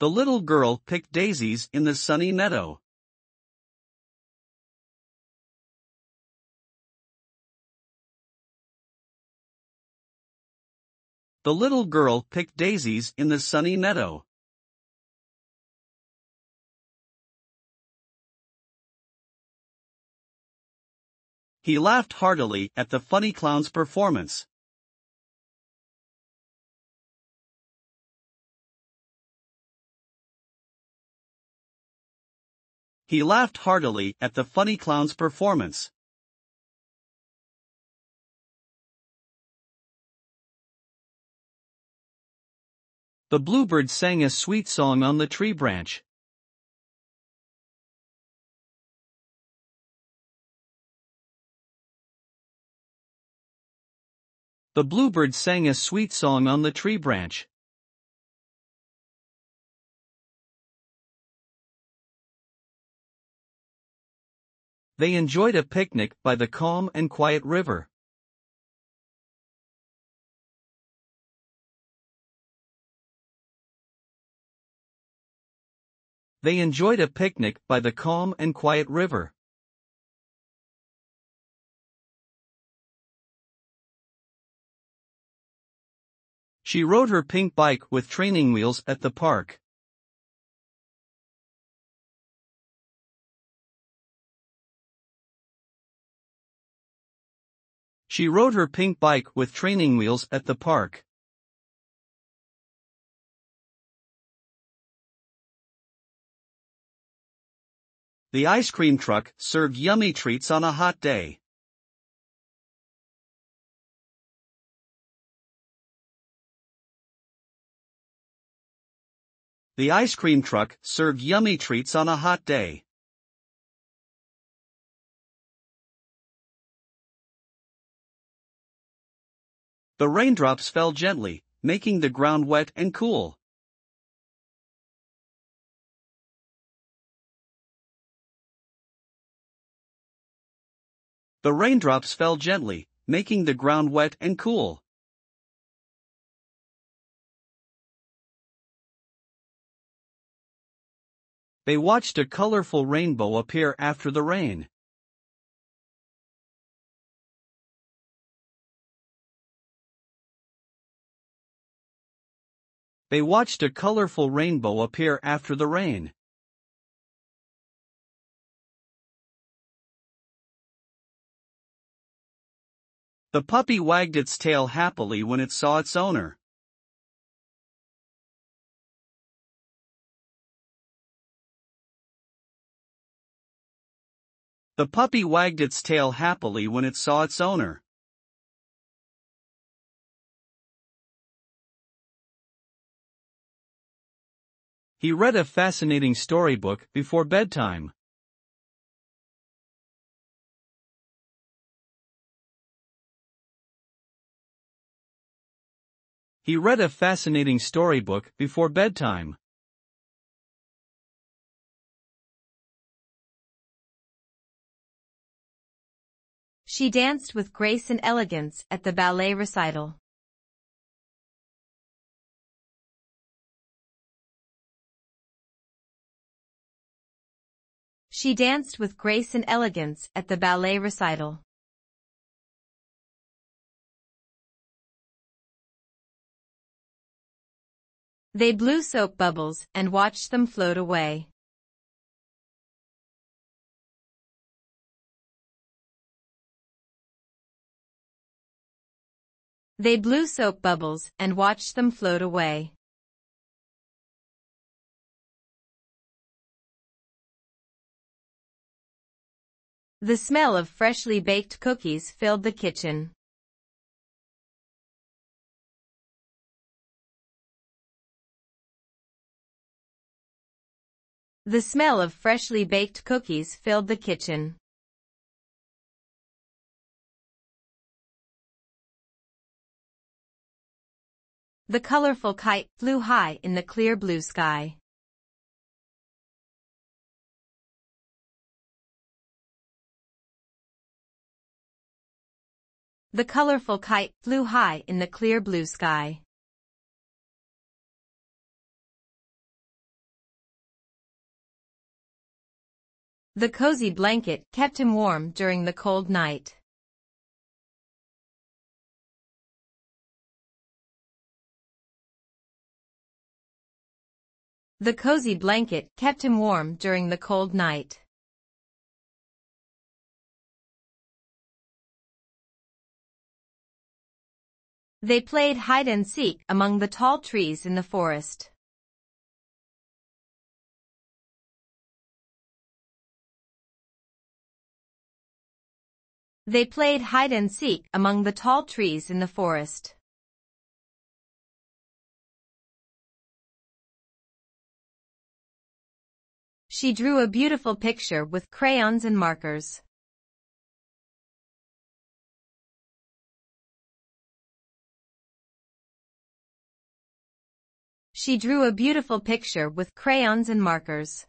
The little girl picked daisies in the sunny meadow. The little girl picked daisies in the sunny meadow. He laughed heartily at the funny clown's performance. He laughed heartily at the funny clown's performance. The bluebird sang a sweet song on the tree branch. The bluebird sang a sweet song on the tree branch. They enjoyed a picnic by the calm and quiet river. They enjoyed a picnic by the calm and quiet river. She rode her pink bike with training wheels at the park. She rode her pink bike with training wheels at the park. The ice cream truck served yummy treats on a hot day. The ice cream truck served yummy treats on a hot day. The raindrops fell gently, making the ground wet and cool. The raindrops fell gently, making the ground wet and cool. They watched a colorful rainbow appear after the rain. They watched a colorful rainbow appear after the rain. The puppy wagged its tail happily when it saw its owner. The puppy wagged its tail happily when it saw its owner. He read a fascinating storybook before bedtime. He read a fascinating storybook before bedtime. She danced with grace and elegance at the ballet recital. She danced with grace and elegance at the ballet recital. They blew soap bubbles and watched them float away. They blew soap bubbles and watched them float away. The smell of freshly baked cookies filled the kitchen. The smell of freshly baked cookies filled the kitchen. The colorful kite flew high in the clear blue sky. The colorful kite flew high in the clear blue sky. The cozy blanket kept him warm during the cold night. The cozy blanket kept him warm during the cold night. They played hide and seek among the tall trees in the forest. They played hide and seek among the tall trees in the forest. She drew a beautiful picture with crayons and markers. She drew a beautiful picture with crayons and markers.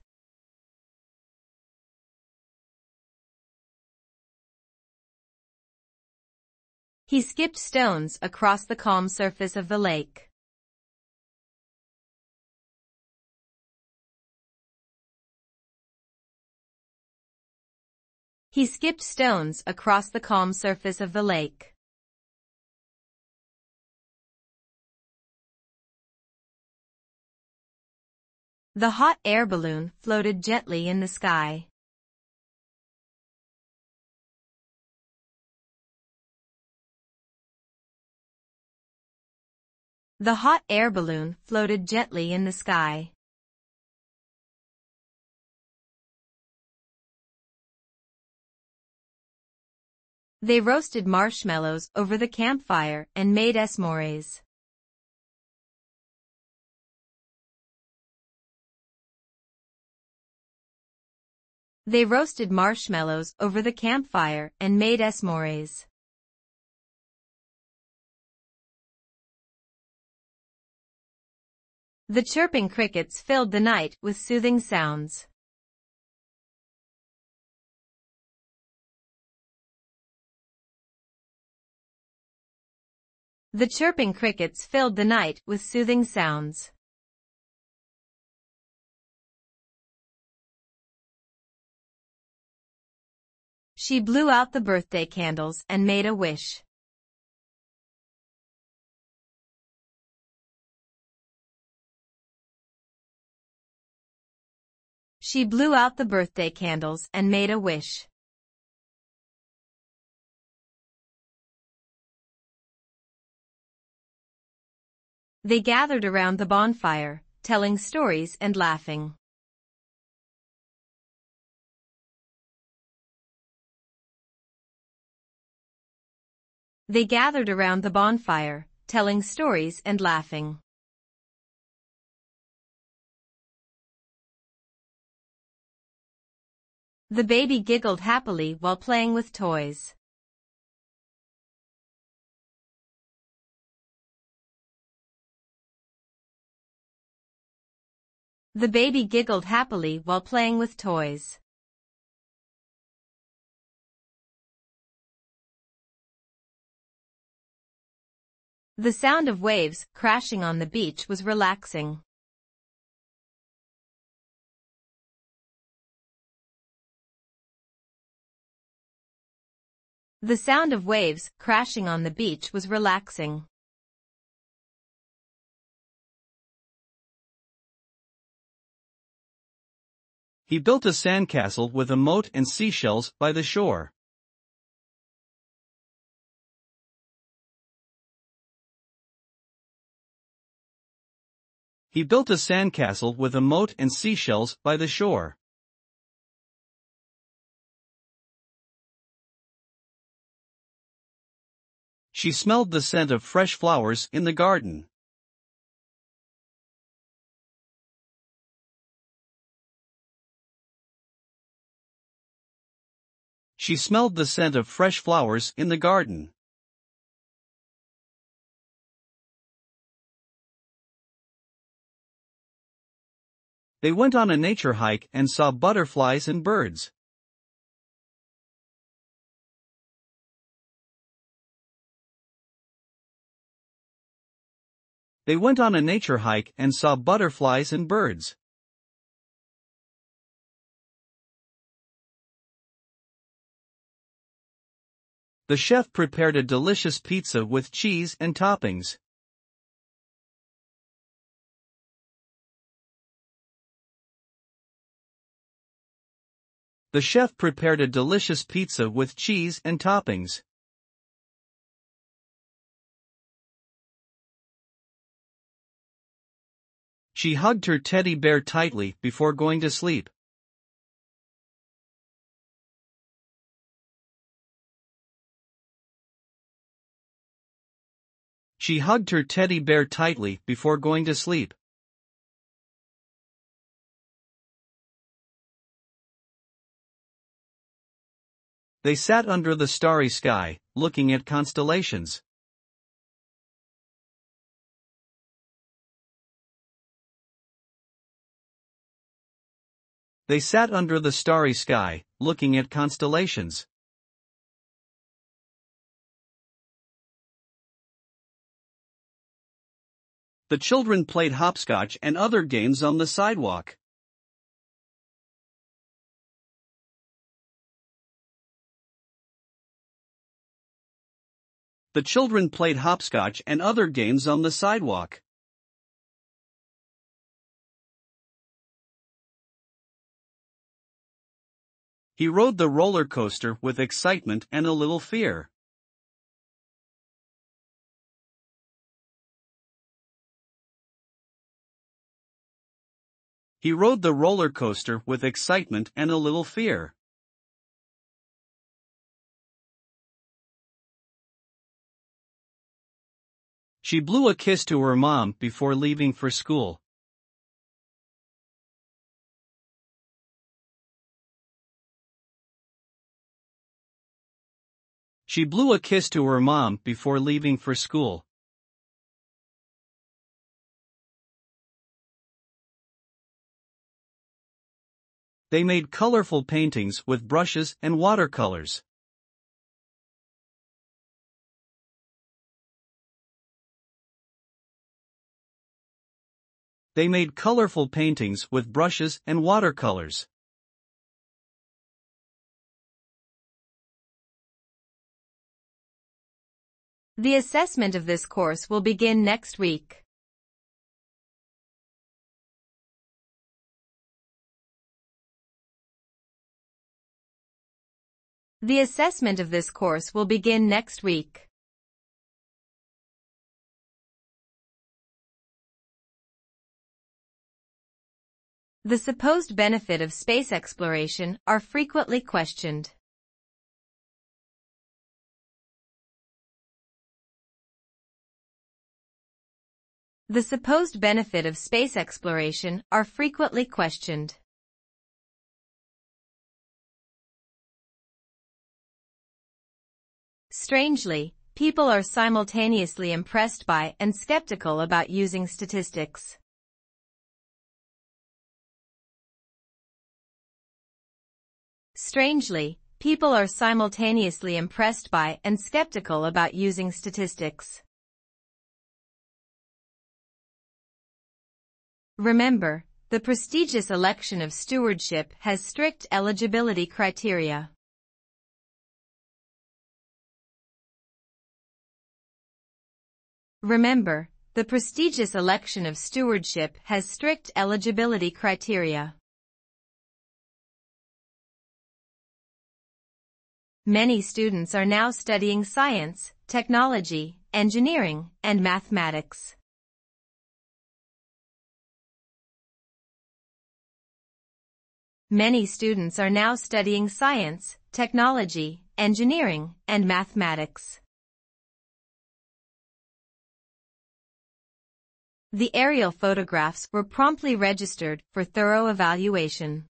He skipped stones across the calm surface of the lake. He skipped stones across the calm surface of the lake. The hot air balloon floated gently in the sky. The hot air balloon floated gently in the sky. They roasted marshmallows over the campfire and made s'mores. They roasted marshmallows over the campfire and made s'mores. The chirping crickets filled the night with soothing sounds. The chirping crickets filled the night with soothing sounds. She blew out the birthday candles and made a wish. She blew out the birthday candles and made a wish. They gathered around the bonfire, telling stories and laughing. They gathered around the bonfire, telling stories and laughing. The baby giggled happily while playing with toys. The baby giggled happily while playing with toys. The sound of waves crashing on the beach was relaxing. The sound of waves crashing on the beach was relaxing. He built a sandcastle with a moat and seashells by the shore. He built a sandcastle with a moat and seashells by the shore. She smelled the scent of fresh flowers in the garden. She smelled the scent of fresh flowers in the garden. They went on a nature hike and saw butterflies and birds. They went on a nature hike and saw butterflies and birds. The chef prepared a delicious pizza with cheese and toppings. The chef prepared a delicious pizza with cheese and toppings. She hugged her teddy bear tightly before going to sleep. She hugged her teddy bear tightly before going to sleep. They sat under the starry sky, looking at constellations. They sat under the starry sky, looking at constellations. The children played hopscotch and other games on the sidewalk. The children played hopscotch and other games on the sidewalk. He rode the roller coaster with excitement and a little fear. He rode the roller coaster with excitement and a little fear. She blew a kiss to her mom before leaving for school. She blew a kiss to her mom before leaving for school. They made colorful paintings with brushes and watercolors. They made colorful paintings with brushes and watercolors. The assessment of this course will begin next week. The assessment of this course will begin next week. The supposed benefit of space exploration are frequently questioned. The supposed benefit of space exploration are frequently questioned. Strangely, people are simultaneously impressed by and skeptical about using statistics. Strangely, people are simultaneously impressed by and skeptical about using statistics. Remember, the prestigious election of stewardship has strict eligibility criteria. Remember, the prestigious election of stewardship has strict eligibility criteria. Many students are now studying science, technology, engineering, and mathematics. Many students are now studying science, technology, engineering, and mathematics. The aerial photographs were promptly registered for thorough evaluation.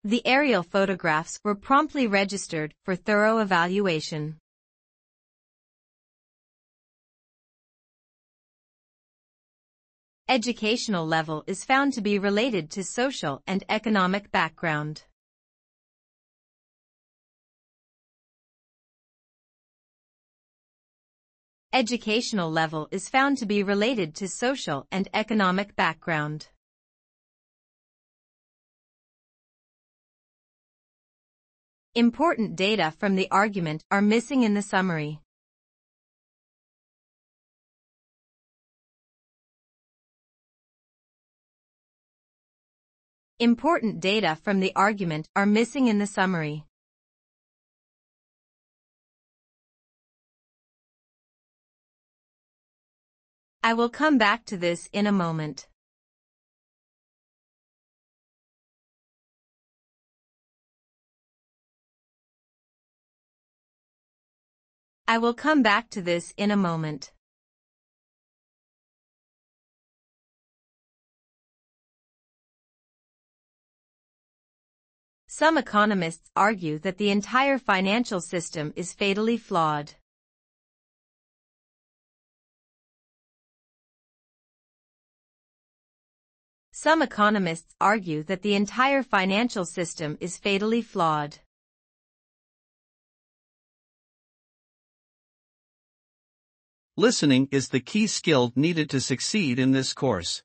The aerial photographs were promptly registered for thorough evaluation. Educational level is found to be related to social and economic background. Educational level is found to be related to social and economic background. Important data from the argument are missing in the summary. Important data from the argument are missing in the summary. I will come back to this in a moment. I will come back to this in a moment. Some economists argue that the entire financial system is fatally flawed. Some economists argue that the entire financial system is fatally flawed. Listening is the key skill needed to succeed in this course.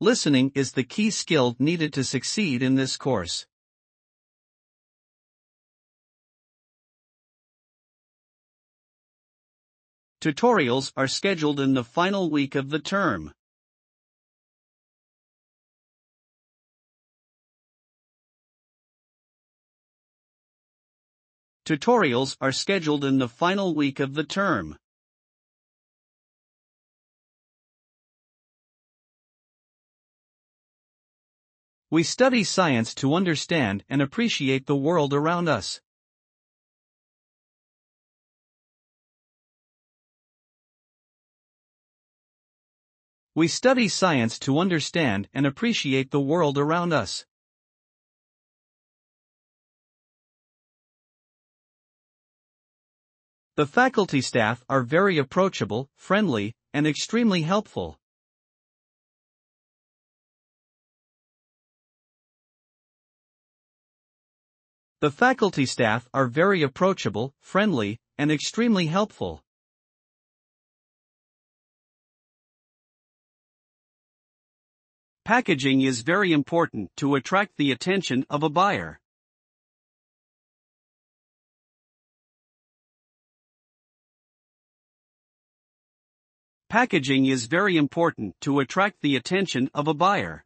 Listening is the key skill needed to succeed in this course. Tutorials are scheduled in the final week of the term. Tutorials are scheduled in the final week of the term. We study science to understand and appreciate the world around us. We study science to understand and appreciate the world around us. The faculty staff are very approachable, friendly, and extremely helpful. The faculty staff are very approachable, friendly, and extremely helpful. Packaging is very important to attract the attention of a buyer. Packaging is very important to attract the attention of a buyer.